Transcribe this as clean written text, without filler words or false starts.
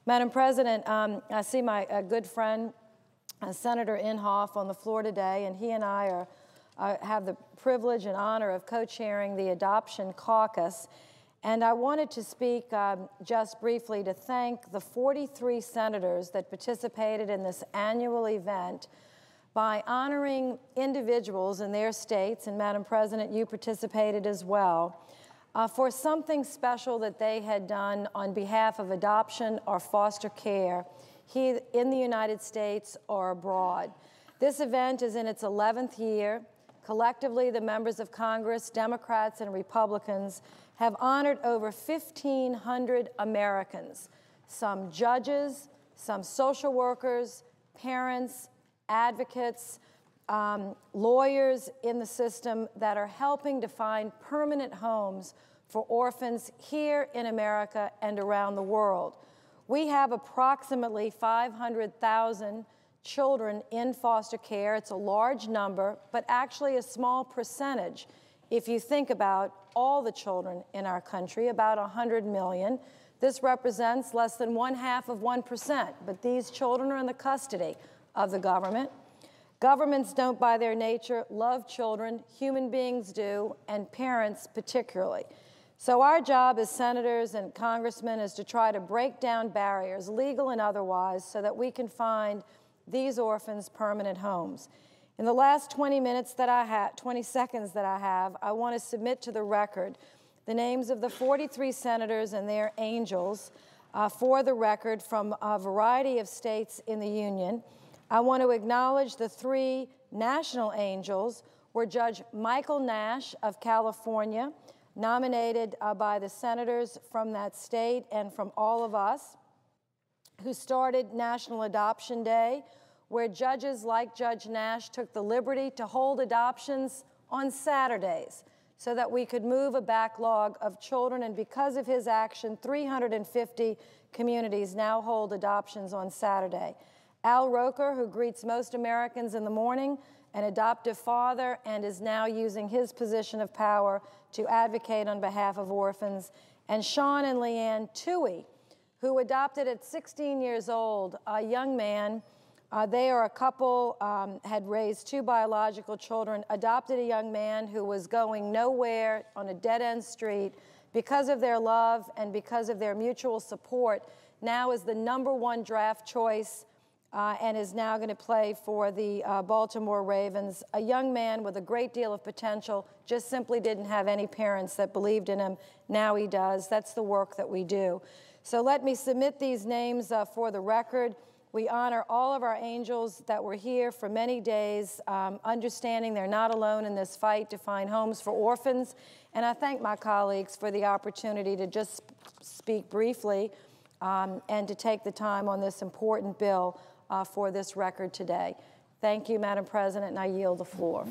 Madam President, I see my good friend, Senator Inhofe, on the floor today, and he and I have the privilege and honor of co-chairing the Adoption Caucus. And I wanted to speak just briefly to thank the 43 senators that participated in this annual event by honoring individuals in their states, and Madam President, you participated as well, for something special that they had done on behalf of adoption or foster care here in the United States or abroad. This event is in its 11th year. Collectively, the members of Congress, Democrats and Republicans, have honored over 1,500 Americans, some judges, some social workers, parents, advocates, lawyers in the system that are helping to find permanent homes for orphans here in America and around the world. We have approximately 500,000 children in foster care. It's a large number, but actually a small percentage if you think about all the children in our country, about 100 million. This represents less than 0.5%, but these children are in the custody of the government. Governments don't, by their nature, love children. Human beings do, and parents particularly. So our job as senators and congressmen is to try to break down barriers, legal and otherwise, so that we can find these orphans permanent homes. In the last 20 seconds that I have, I want to submit to the record the names of the 43 senators and their angels for the record from a variety of states in the Union. I want to acknowledge the 3 national angels were Judge Michael Nash of California, nominated by the senators from that state and from all of us, who started National Adoption Day, where judges like Judge Nash took the liberty to hold adoptions on Saturdays so that we could move a backlog of children. And because of his action, 350 communities now hold adoptions on Saturday. Al Roker, who greets most Americans in the morning, an adoptive father, and is now using his position of power to advocate on behalf of orphans. And Sean and Leanne Toohey, who adopted at 16 years old a young man. They are a couple, had raised 2 biological children, adopted a young man who was going nowhere on a dead-end street. Because of their love and because of their mutual support, now is the #1 draft choice and is now going to play for the Baltimore Ravens. A young man with a great deal of potential, just simply didn't have any parents that believed in him. Now he does. That's the work that we do. So let me submit these names for the record. We honor all of our angels that were here for many days, understanding they're not alone in this fight to find homes for orphans. And I thank my colleagues for the opportunity to just speak briefly and to take the time on this important bill for this record today. Thank you, Madam President, and I yield the floor.